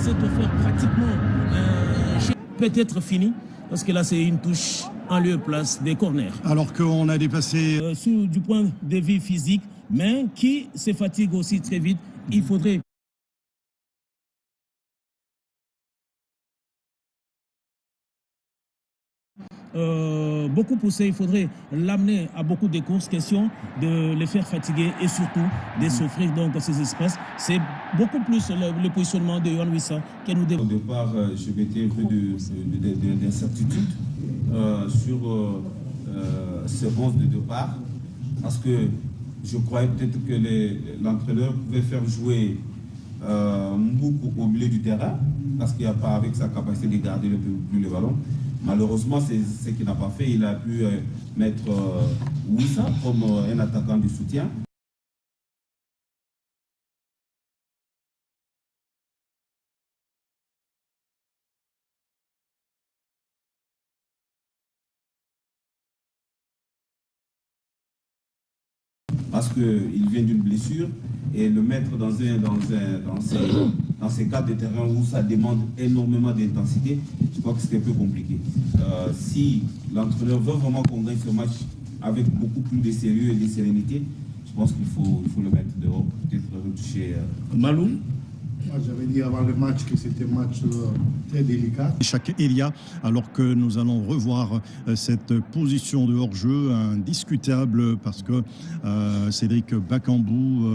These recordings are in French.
s'est offert pratiquement peut-être fini, parce que là c'est une touche en lieu et place des corners. Alors qu'on a dépassé... Du point de vue physique, mais qui se fatigue aussi très vite, il faudrait... beaucoup pousser, il faudrait l'amener à beaucoup de courses, question de les faire fatiguer et surtout de s'offrir donc ces espaces. C'est beaucoup plus le positionnement de Yohan Wissa que nous devons. Au départ, je m'étais un peu d'incertitude sur ce 11 de départ, parce que je croyais peut-être que l'entraîneur pouvait faire jouer Mboukou au milieu du terrain, parce qu'il n'y a pas avec sa capacité de garder le ballon. Malheureusement, c'est ce qu'il n'a pas fait. Il a pu mettre Wissa comme un attaquant de soutien. Parce qu'il vient d'une blessure et le mettre dans ces cadres de terrain où ça demande énormément d'intensité, je crois que c'est un peu compliqué. Si l'entraîneur veut vraiment qu'on gagne ce match avec beaucoup plus de sérieux et de sérénité, je pense qu'il faut le mettre dehors, peut-être retoucher. Malou. Moi, j'avais dit avant le match que c'était un match très délicat. Chaque Elia, alors que nous allons revoir cette position de hors-jeu indiscutable parce que Cédric Bakambu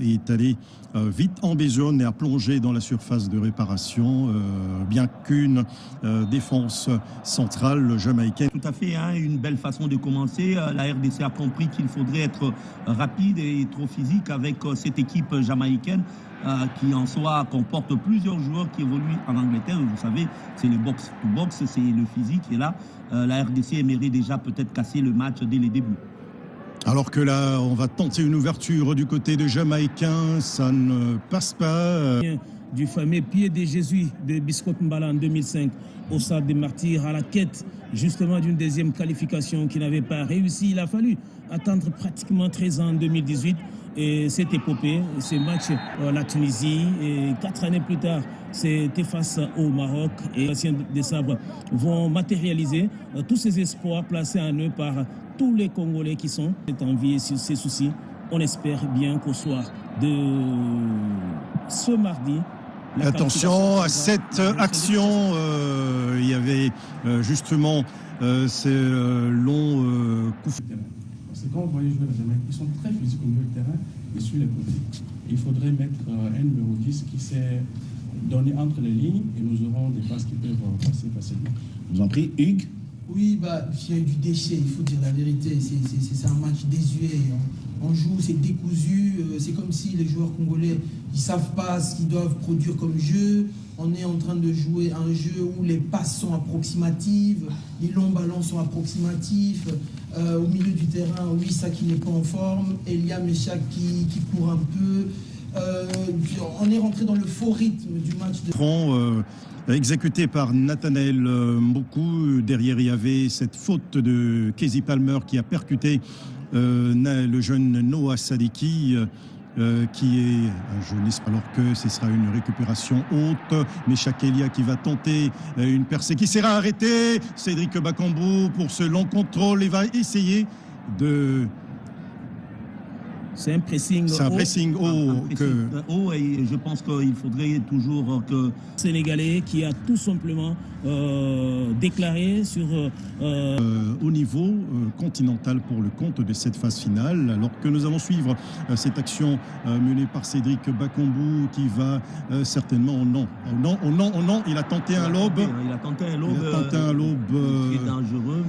est allé vite en besogne et a plongé dans la surface de réparation, bien qu'une défense centrale jamaïcaine. Tout à fait, hein, une belle façon de commencer. La RDC a compris qu'il faudrait être rapide et trop physique avec cette équipe jamaïcaine. Qui en soi comporte plusieurs joueurs qui évoluent en Angleterre. Vous savez, c'est le box-to-box, c'est le physique. Et là, la RDC aimerait déjà peut-être casser le match dès les débuts. Alors que là, on va tenter une ouverture du côté des Jamaïcains, ça ne passe pas. Du fameux pied de Jésus de Biscott Mbala en 2005 au Stade des Martyrs, à la quête justement d'une deuxième qualification qui n'avait pas réussi. Il a fallu attendre pratiquement 13 ans en 2018 et cette épopée, ce match, la Tunisie, et 4 années plus tard, c'était face au Maroc et les anciens des Sabres vont matérialiser tous ces espoirs placés en eux par tous les Congolais qui sont enviés sur ces soucis. On espère bien qu'au soir de ce mardi, attention à cette action, il y avait justement ces longs coups. Parce que quand vous voyez jouer les Jamaïcains, ils sont très physiques au milieu du terrain et sur les côtés. Il faudrait mettre un numéro 10 qui s'est donné entre les lignes et nous aurons des passes qui peuvent passer facilement. Je vous en prie, Hugues. Oui, il y a eu du déchet, il faut dire la vérité. C'est un match désuet. On joue, c'est décousu. C'est comme si les joueurs congolais, ils ne savent pas ce qu'ils doivent produire comme jeu. On est en train de jouer un jeu où les passes sont approximatives, les longs ballons sont approximatifs. Au milieu du terrain, Wissa qui n'est pas en forme, Elia Meshak qui court un peu. On est rentré dans le faux rythme du match. Exécuté par Nathanaël Mboukou. Derrière, il y avait cette faute de Kezi Palmer qui a percuté le jeune Noah Sadiki. Qui est un jeunesse, alors que ce sera une récupération haute. Mais Elia qui va tenter une percée qui sera arrêtée. Cédric Bakambu pour ce long contrôle et va essayer de... C'est un pressing haut et je pense qu'il faudrait toujours que... Sénégalais qui a tout simplement déclaré sur... au niveau continental pour le compte de cette phase finale, alors que nous allons suivre cette action menée par Cédric Bakambu qui va certainement... Non, il a tenté un lob. Il a tenté un lob qui est dangereux.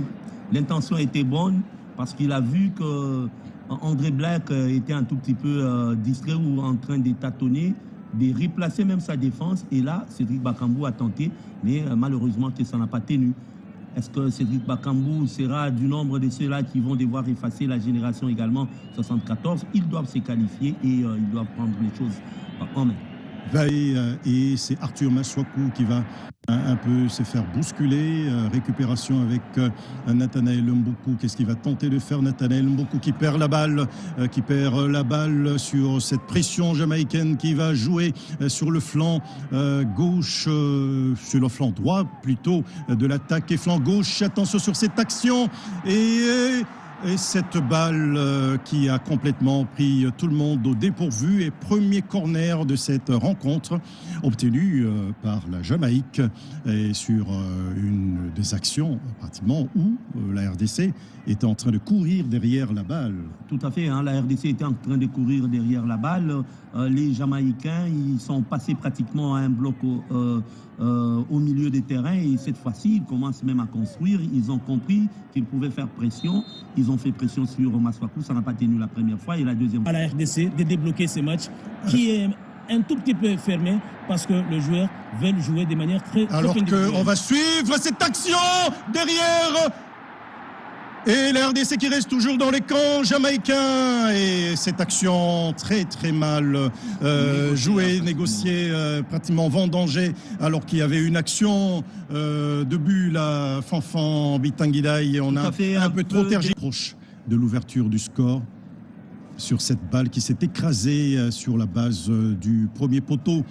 L'intention était bonne parce qu'il a vu que André Black était un tout petit peu distrait ou en train de tâtonner, de replacer même sa défense. Et là, Cédric Bakambu a tenté, mais malheureusement, ça n'a pas tenu. Est-ce que Cédric Bakambu sera du nombre de ceux-là qui vont devoir effacer la génération également 74? Ils doivent se qualifier et ils doivent prendre les choses en main. Et c'est Arthur Maswaku qui va un peu se faire bousculer. Récupération avec Nathanaël Mboku. Qu'est-ce qu'il va tenter de faire Nathanaël Mboku qui perd la balle, sur cette pression jamaïcaine qui va jouer sur le flanc gauche, sur le flanc droit plutôt de l'attaque et flanc gauche. Attention sur cette action et cette balle qui a complètement pris tout le monde au dépourvu et premier corner de cette rencontre obtenu par la Jamaïque et sur une des actions pratiquement où la RDC était en train de courir derrière la balle. Tout à fait, hein, la RDC était en train de courir derrière la balle. Les Jamaïcains, ils sont passés pratiquement à un bloc au milieu des terrains et cette fois-ci, ils commencent même à construire. Ils ont compris qu'ils pouvaient faire pression. Ils ont fait pression sur Maswaku, ça n'a pas tenu la première fois et la deuxième fois. À la RDC de débloquer ces matchs qui est un tout petit peu fermé parce que le joueur veut jouer de manière très alors qu'on va suivre cette action derrière et la RDC qui reste toujours dans les camps jamaïcains et cette action très très mal jouée, négociée, pratiquement vendangée alors qu'il y avait une action de but la Fanfan Bitanguidaï et on a un peu trop tergiversé proche de l'ouverture du score sur cette balle qui s'est écrasée sur la base du premier poteau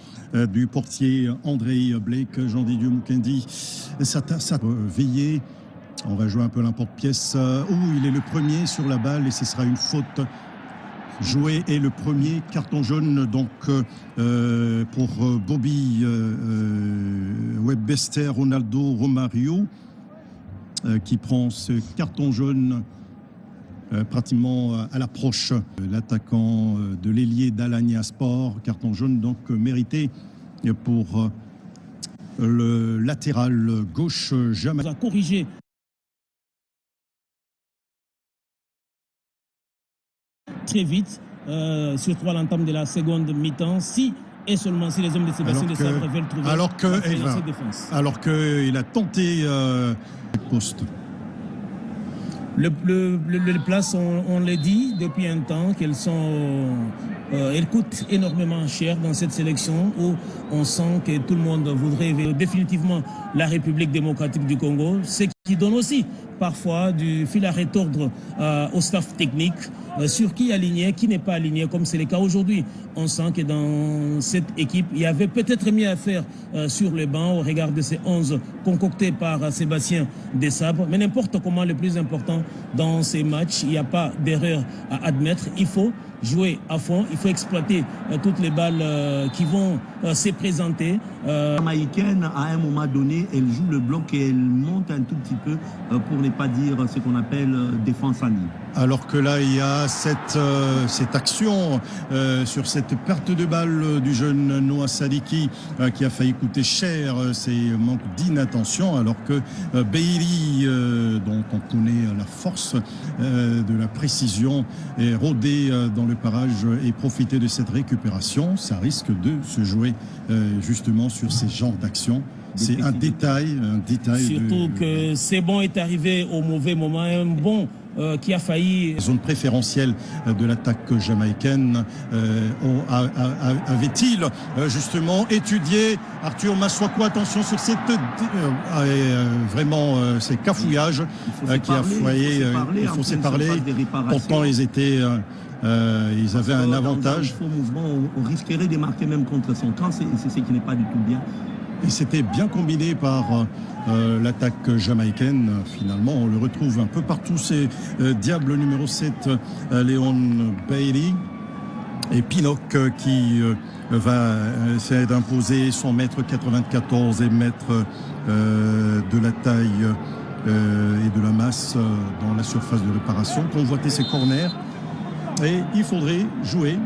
du portier André Blake, Jean-Didier Mukendi. Ça veillé. On va jouer un peu l'emporte-pièce où il est le premier sur la balle et ce sera une faute jouée et le premier carton jaune donc pour Bobby Webbester Ronaldo Romario qui prend ce carton jaune pratiquement à l'approche. L'attaquant de l'ailier d'Alanya Sport, carton jaune donc mérité pour le latéral gauche jamaïcain. a corrigé très vite, surtout à l'entame de la seconde mi-temps, si et seulement si les hommes de Sébastien de Sabre veulent trouver cette défense. Alors qu'il a tenté poste. Les places, on l'a dit depuis un temps, elles coûtent énormément cher dans cette sélection où on sent que tout le monde voudrait définitivement la République démocratique du Congo, ce qui donne aussi parfois du fil à retordre au staff technique sur qui est aligné, qui n'est pas aligné, comme c'est le cas aujourd'hui. On sent que dans cette équipe, il y avait peut-être mieux à faire sur le banc au regard de ces 11 concoctés par Sébastien Desabre. Mais n'importe comment, le plus important dans ces matchs, il n'y a pas d'erreur à admettre. Il faut jouer à fond, il faut exploiter toutes les balles qui vont se présenter. La Jamaïcaine, à un moment donné, elle joue le bloc et elle monte un tout petit peu pour ne pas dire ce qu'on appelle défense en ligne. Alors que là, il y a cette action sur cette perte de balle du jeune Noah Sadiki qui a failli coûter cher ses manques d'inattention, alors que Beiri, dont on connaît la force de la précision, est rodé dans le parage et profiter de cette récupération. Ça risque de se jouer justement sur ces genres d'actions. C'est un détail. Surtout que c'est bon est arrivé au mauvais moment, un bon qui a failli. Zone préférentielle de l'attaque jamaïcaine. Avait-il justement étudié Arthur Maswaku? Attention sur cette vraiment ces cafouillages qui a foyé. Il faut se parler. Pourtant ils étaient. Ils avaient un avantage. Dans un faux mouvement, on risquerait de marquer même contre son camp. C'est ce qui n'est pas du tout bien. Et c'était bien combiné par l'attaque jamaïcaine. Finalement, on le retrouve un peu partout. C'est Diable numéro 7, Léon Bailey. Et Pinnock qui va essayer d'imposer son mètre 94 et mètre de la taille et de la masse dans la surface de réparation. Convoiter ses corners. Et il faudrait jouer.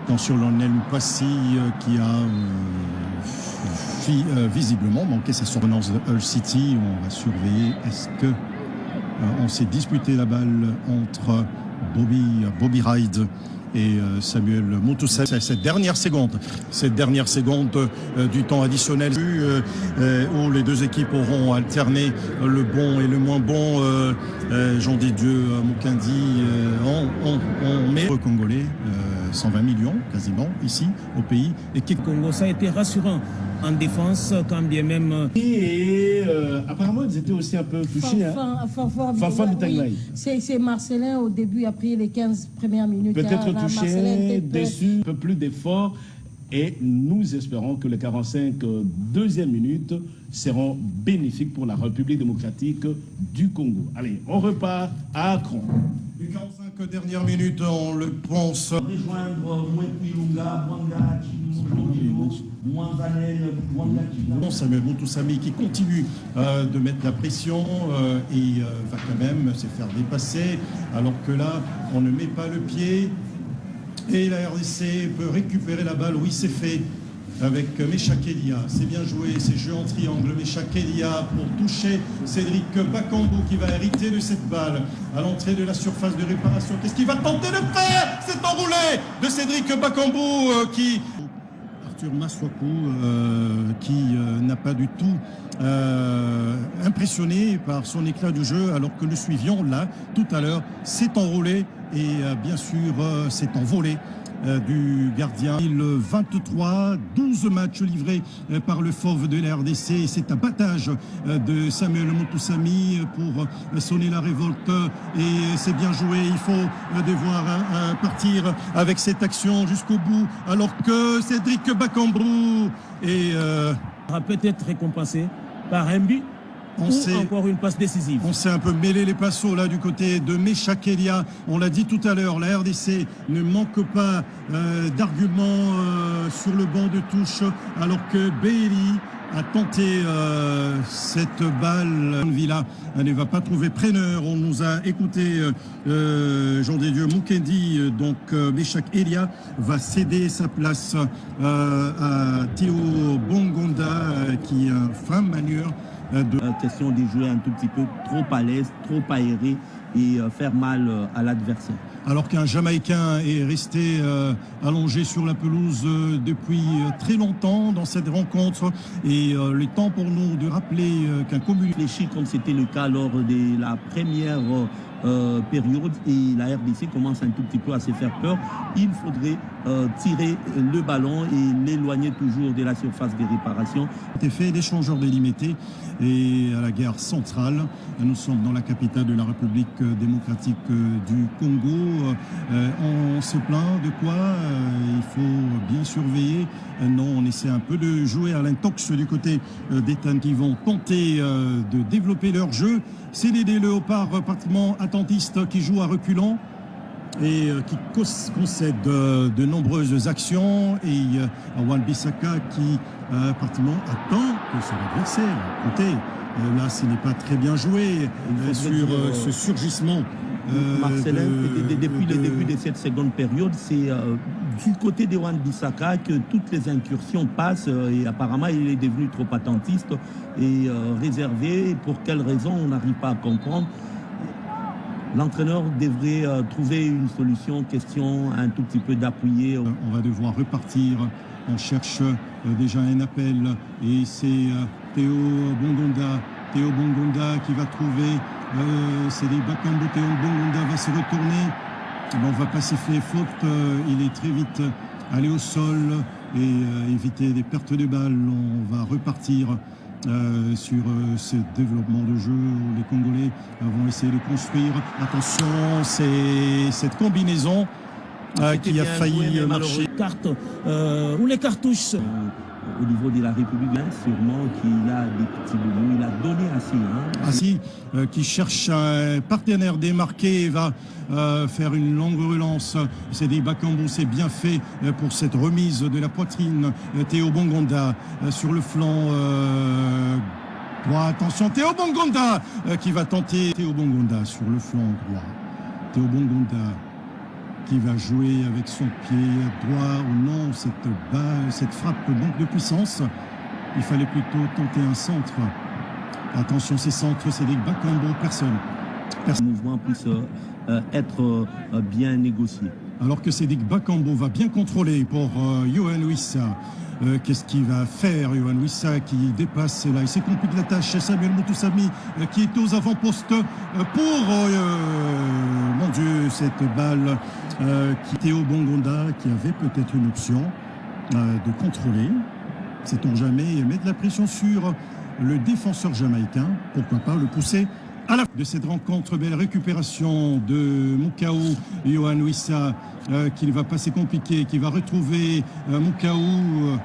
Attention, Lionel Mpassi qui a visiblement manqué sa survenance de Hull City. On va surveiller. Est-ce que on s'est disputé la balle entre Bobby Hyde et Samuel Moutoussamy. Cette dernière seconde du temps additionnel où les deux équipes auront alterné le bon et le moins bon. Jean Didieu Mukendi en met congolais, 120 millions quasiment ici au pays. Et Congo, ça a été rassurant en défense, quand bien même. Et apparemment, ils étaient aussi un peu touchés. Fanfan Bitanglaï. C'est Marcelin au début, après les 15 premières minutes. Peut-être touché, déçu, un peu plus d'efforts. Et nous espérons que les 45 deuxièmes minutes seront bénéfiques pour la République démocratique du Congo. Allez, on repart à Accra. Les 45 dernières minutes, on le pense. Rejoindre Samuel Moutoussamy qui continue de mettre la pression et va quand même se faire dépasser, alors que là, on ne met pas le pied. Et la RDC peut récupérer la balle. Oui, c'est fait avec Meshak Elia. C'est bien joué, c'est jeu en triangle. Meshak Elia pour toucher Cédric Bakambu qui va hériter de cette balle à l'entrée de la surface de réparation. Qu'est-ce qu'il va tenter de faire? C'est enroulé de Cédric Bakambu qui... Arthur Maswaku qui n'a pas du tout impressionné par son éclat du jeu, alors que le suivions là tout à l'heure s'est enroulé et bien sûr s'est envolé du gardien. Le 23, 12 matchs livrés par le fauve de la RDC. C'est un battage de Samuel Moutoussamy pour sonner la révolte et c'est bien joué. Il faut devoir partir avec cette action jusqu'au bout, alors que Cédric Bakambu sera peut-être récompensé par un but. Encore une passe décisive. On s'est un peu mêlé les pinceaux là du côté de Meshak Elia. On l'a dit tout à l'heure, la RDC ne manque pas d'arguments sur le banc de touche, alors que Bailey a tenté cette balle. Villa ne va pas trouver preneur. On nous a écouté Jean Didieu Mukendi, donc Meshak Elia va céder sa place à Théo Bongonda qui est un fin manieur. Question de jouer un tout petit peu trop à l'aise, trop aéré et faire mal à l'adversaire. Alors qu'un Jamaïcain est resté allongé sur la pelouse depuis très longtemps dans cette rencontre, et le temps pour nous de rappeler qu'un communiqué réfléchit comme c'était le cas lors de la première période, et la RDC commence un tout petit peu à se faire peur. Il faudrait tirer le ballon et l'éloigner toujours de la surface de réparation. C'est fait d'échangeurs délimités et à la gare centrale. Nous sommes dans la capitale de la République démocratique du Congo. On se plaint de quoi? Il faut bien surveiller. Non, on essaie un peu de jouer à l'intox du côté d'Ethan qui vont tenter de développer leur jeu. C'est des léopards pratiquement attentistes qui jouent à reculons et qui concèdent de nombreuses actions, et Wan-Bissaka qui pratiquement attend que son adversaire côté. Là, ce n'est pas très bien joué sur ce surgissement. Marcelin, depuis le début de cette seconde période, c'est du côté de Wan-Bissaka que toutes les incursions passent, et apparemment il est devenu trop attentiste et réservé. Pour quelle raison, on n'arrive pas à comprendre. L'entraîneur devrait trouver une solution, question un tout petit peu d'appuyer. On va devoir repartir. On cherche déjà un appel et c'est Théo Bongonda qui va trouver Cédric Bakambu. Théo Bongonda va se retourner. On va pas siffler faute. Il est très vite allé au sol et éviter des pertes de balles. On va repartir sur ce développement de jeu où les Congolais vont essayer de construire. Attention, c'est cette combinaison qui a failli marcher. Ou les cartouches. Au niveau de la République, sûrement qu'il a des petits boulots. Il a donné assez. Assis, qui cherche un partenaire démarqué, va faire une longue relance. C'est des Bakambu, c'est bien fait pour cette remise de la poitrine. Théo Bongonda sur le flanc droit. Attention, Théo Bongonda qui va tenter. Théo Bongonda sur le flanc droit. Théo Bongonda qui va jouer avec son pied droit ou non. Cette frappe manque de puissance. Il fallait plutôt tenter un centre. Attention, ces centres, c'est des Bakambu, personne. Le mouvement puisse être bien négocié. alors que Cédric Bakambu va bien contrôler pour Yohan Wissa. Qu'est-ce qu'il va faire, Yohan Wissa, qui dépasse là, il s'est compliqué la tâche. Samuel Moutoussamy qui est aux avant-postes pour mon Dieu, cette balle qui Théo Bongonda, qui avait peut-être une option de contrôler, sait-on jamais, et mettre la pression sur le défenseur jamaïcain, pourquoi pas le pousser à la fin de cette rencontre. Belle récupération de Moukaou, Yohan Wissa, qui ne va pas, c'est compliqué, qui va retrouver Moukaou.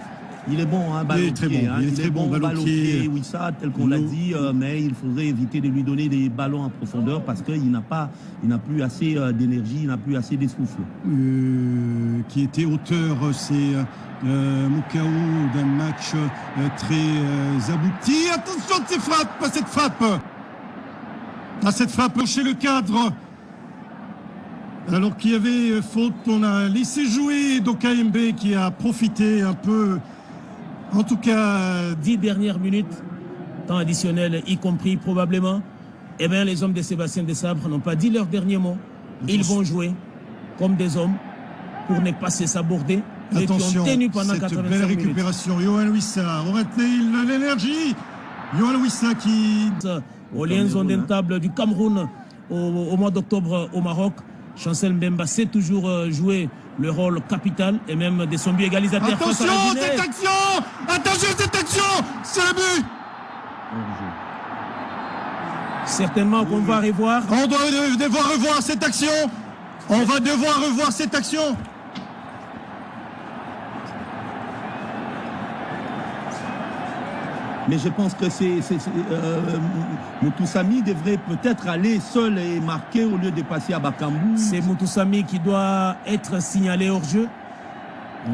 Il est bon, hein, il est très bon, il est très bon, balle au pied, Wissa, tel qu'on l'a dit, mais il faudrait éviter de lui donner des ballons en profondeur parce qu'il n'a plus assez d'énergie, il n'a plus assez d'essouffle. Qui était auteur, c'est Moukaou, d'un match très abouti. Attention de cette frappe chez le cadre. Alors qu'il y avait faute, on a laissé jouer Dokaembe qui a profité un peu. En tout cas, 10 dernières minutes, temps additionnel y compris probablement, eh bien les hommes de Sébastien Desabre n'ont pas dit leur dernier mot. Ils vont jouer comme des hommes pour ne pas se saborder. Attention, cette belle récupération. Yohan Wissa, aurait-il l'énergie? Yohan Wissa qui... Aux liens indentables du Cameroun au mois d'octobre au Maroc. Chancel Mbemba sait toujours jouer le rôle capital et même de son but égalisateur. Attention, cette action! Attention, cette action! C'est le but! Certainement qu'on va revoir. On doit devoir revoir cette action. On va devoir revoir cette action. Mais je pense que Moutoussamy devrait peut-être aller seul et marquer au lieu de passer à Bakambu. C'est Moutoussamy qui doit être signalé hors jeu.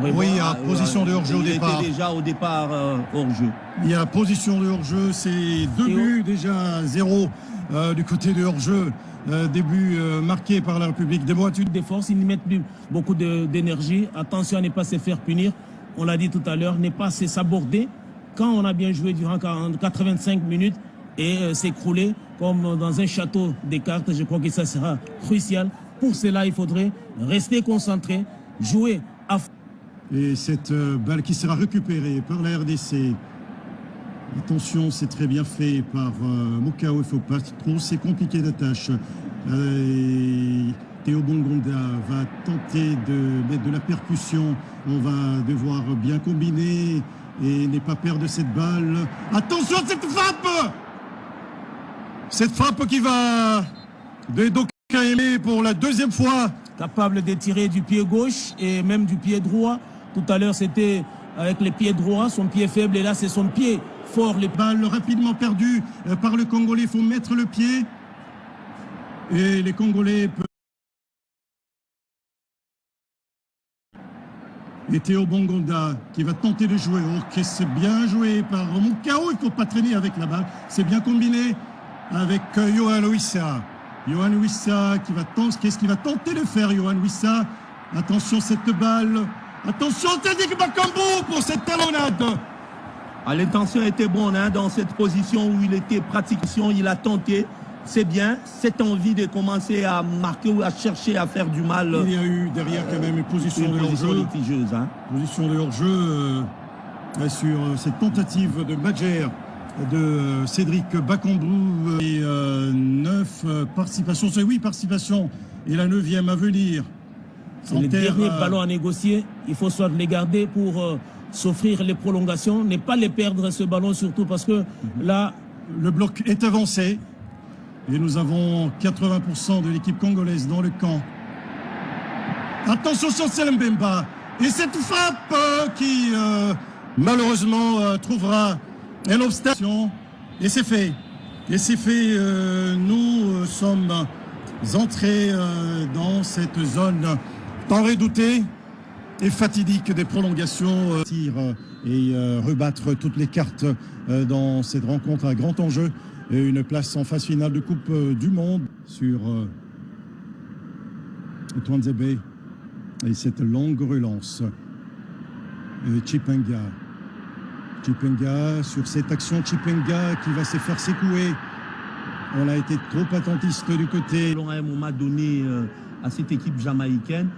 Oui, il y a position de hors-jeu au départ. Il était déjà au départ hors-jeu. Il y a position de hors-jeu, c'est 2 buts déjà 0 du côté de hors-jeu. Début marqué par la République des Bois. Des forces, ils n'y mettent plus beaucoup d'énergie. Attention à ne pas se faire punir. On l'a dit tout à l'heure, ne pas se saborder. Quand on a bien joué durant 85 minutes et s'écrouler comme dans un château des cartes, je crois que ça sera crucial. Pour cela, il faudrait rester concentré, jouer à fond. Et cette balle qui sera récupérée par la RDC. Attention, c'est très bien fait par Moukaou, il ne faut pas trop, c'est compliqué la tâche. Théo Bongonda va tenter de mettre de la percussion. On va devoir bien combiner et ne pas perdre cette balle. Attention à cette frappe! Cette frappe qui va de Dokaembe pour la deuxième fois. Capable de tirer du pied gauche et même du pied droit. Tout à l'heure, c'était avec les pieds droits, son pied faible, et là, c'est son pied fort. Les balles rapidement perdues par le Congolais. Il faut mettre le pied. Et les Congolais peuvent... Et Théo Bongonda qui va tenter de jouer. Ok, c'est bien joué par Moukaou. Il ne faut pas traîner avec la balle. C'est bien combiné avec Yohan Wissa. Yohan Wissa qui va tenter. Qu'est-ce qu'il va tenter de faire, Yohan Wissa? Attention, cette balle. Attention, Cédric Bakambu pour cette talonnade. L'intention était bonne dans cette position où il était pratiquement. Il a tenté. C'est bien, cette envie de commencer à marquer ou à chercher à faire du mal. Il y a eu derrière quand même une position de hors-jeu. Litigieuse. Position de hors-jeu sur cette tentative de Badger de Cédric Bakambu. Et 9 participations, c'est 8 participations et la 9e à venir. C'est le dernier ballon à négocier. Il faut soit les garder pour s'offrir les prolongations, ne pas les perdre ce ballon surtout parce que là... Le bloc est avancé. Et nous avons 80% de l'équipe congolaise dans le camp. Attention Chancel Mbemba. Et cette frappe qui malheureusement trouvera un obstacle. Et c'est fait. Et c'est fait. Nous sommes entrés dans cette zone tant redoutée et fatidique des prolongations. Et rebattre toutes les cartes dans cette rencontre à grand enjeu. Et une place en phase finale de Coupe du Monde sur Twanzebe. Et cette longue relance. Chipenga sur cette action. Chipenga qui va se faire secouer. On a été trop attentiste du côté. À un moment donné à cette équipe jamaïcaine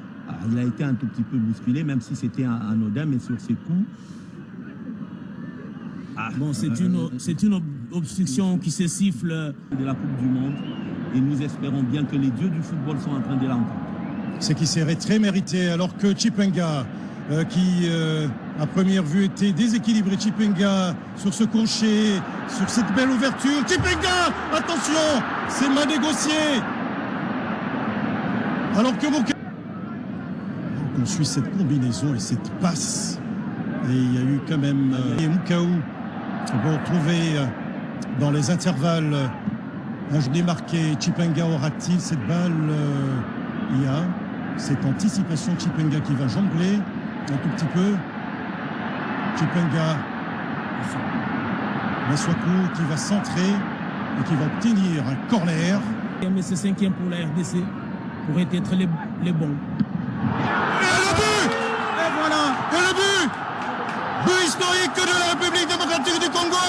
il a été un tout petit peu bousculé, même si c'était anodin, mais sur ses coups. Bon, c'est une obstruction qui se siffle de la Coupe du Monde. Et nous espérons bien que les dieux du football sont en train de l'entendre. C'est qui serait très mérité, alors que Chipenga, qui à première vue était déséquilibré, Chipenga sur ce crochet, sur cette belle ouverture. Chipenga, attention, c'est mal négocié. Alors que on suit cette combinaison et cette passe. Et il y a eu quand même Moukaou pour retrouver dans les intervalles un jeu démarqué. Chipenga aura-t-il cette balle? Il y a cette anticipation de Chipenga qui va jongler un tout petit peu. Chipenga, Maswaku qui va centrer et qui va obtenir un corner. Mais c'est 5e pour la RDC, pourrait être les bons. Et le but! Et voilà! Et le but! But historique de la République démocratique du Congo!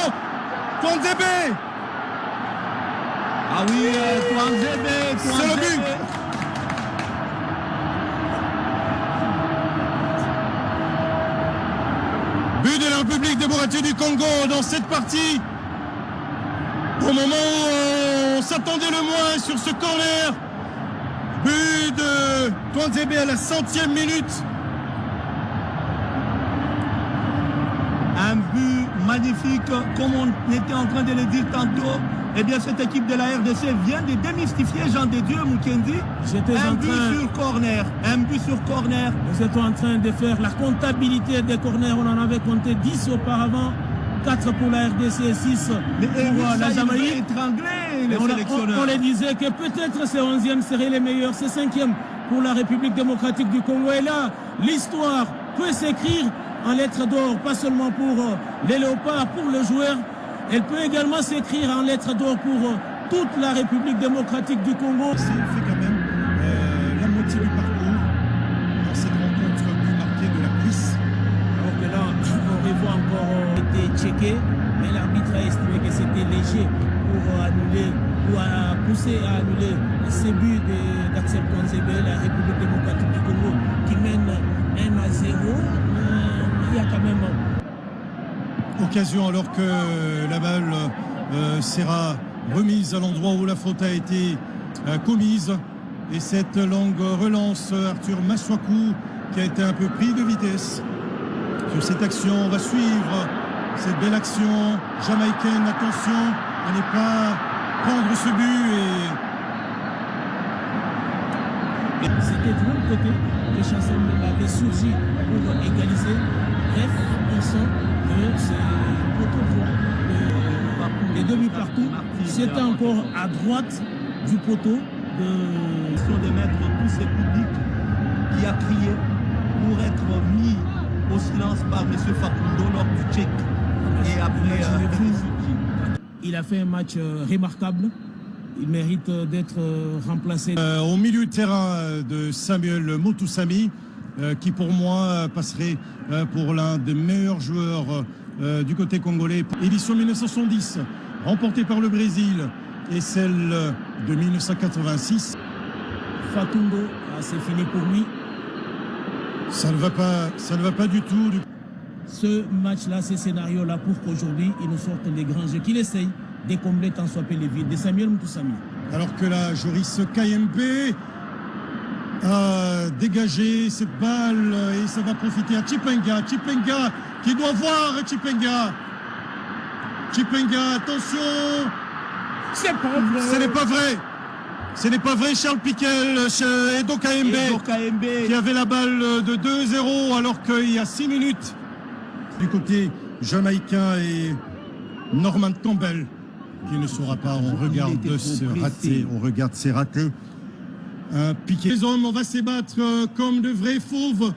Twanzebe! Ah oui, Twanzebe! C'est le but! But de la République démocratique du Congo dans cette partie. Au moment où on s'attendait le moins sur ce corner. But de Twanzebe à la 100e minute. Un but magnifique, comme on était en train de le dire tantôt. Eh bien, cette équipe de la RDC vient de démystifier Jean de Dieu Mukendi. Un but sur corner. Un but sur corner. Nous étions en train de faire la comptabilité des corners. On en avait compté 10 auparavant. 4 pour la RDC et 6 pour la Jamaïque. On les disait que peut-être ces 11e seraient les meilleurs. Ces 5e pour la République démocratique du Congo. Et là, l'histoire peut s'écrire en lettres d'or, pas seulement pour les léopards, pour le joueur. Elle peut également s'écrire en lettres d'or pour toute la République démocratique du Congo. C'est fait quand même la moitié du parcours dans cette rencontre plus marquée de la cuisse. Alors que là, on revoit encore été checké, mais l'arbitre a estimé que c'était léger pour annuler ou à pousser à annuler ce but d'Axel Twanzebe, la République démocratique du Congo, qui mène 1-0. Il y a quand même occasion alors que la balle sera remise à l'endroit où la faute a été commise. Et cette longue relance, Arthur Maswaku qui a été un peu pris de vitesse sur cette action. On va suivre cette belle action jamaïcaine. Attention à ne pas prendre ce but. C'était de l'autre côté que Chancel avait surgi pour égaliser. Bref, on sent que c'est poteau droit. Les deux buts partout. C'était encore à droite du poteau de mettre tous ces publics qui a crié pour être mis au silence par M. Facundo lors du check. Et après, il a fait un match remarquable. Il mérite d'être remplacé. Au milieu de terrain de Samuel Motusami, qui pour moi passerait pour l'un des meilleurs joueurs du côté congolais. Édition 1970, remportée par le Brésil, et celle de 1986. Facundo, c'est fini pour lui. Ça ne va pas du tout. Ce match-là, ce scénario-là, pour qu'aujourd'hui, ils nous sortent des grands jeux, qu'il essaye de combler tant soit peu les vides. De Samuel Moutoussami. Alors que là, Joris Kayembe a dégagé cette balle et ça va profiter à Chipenga. Chipenga qui doit voir Chipenga. Chipenga, attention. C'est pas vrai. Ce n'est pas vrai. Ce n'est pas vrai, Charles Piquel, Edo Kayembe qui avait la balle de 2-0 alors qu'il y a 6 minutes. Du côté jamaïcain et Norman Campbell qui ne saura pas, on regarde ces ratés. Un piqué. Les hommes, on va se battre comme de vrais fauves.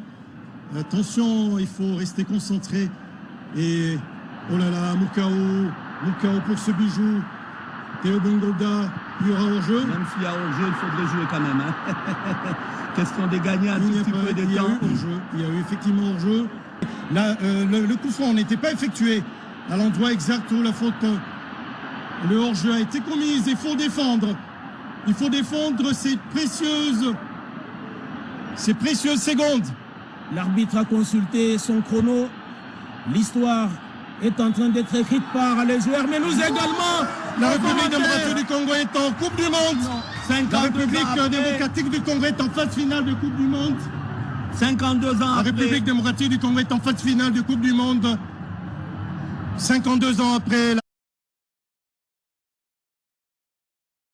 Attention, il faut rester concentré. Et oh là là, Mukao pour ce bijou. Théo Bongoda, il y aura hors-jeu. Même s'il y a hors-jeu, il faudrait jouer quand même. Hein. Question de gagner un tout petit peu de temps. Il y a eu effectivement hors-jeu. Là, le coup franc n'était pas effectué à l'endroit exact où la faute, le hors-jeu a été commise. Il faut défendre. Il faut défendre cette ces précieuses secondes. L'arbitre a consulté son chrono. L'histoire est en train d'être écrite par les joueurs, mais nous également. La République démocratique du Congo est en Coupe du Monde. La République démocratique du Congo est en phase finale de Coupe du Monde. 52 ans La après. République démocratique du Congo est en phase finale de Coupe du Monde. 52 ans après.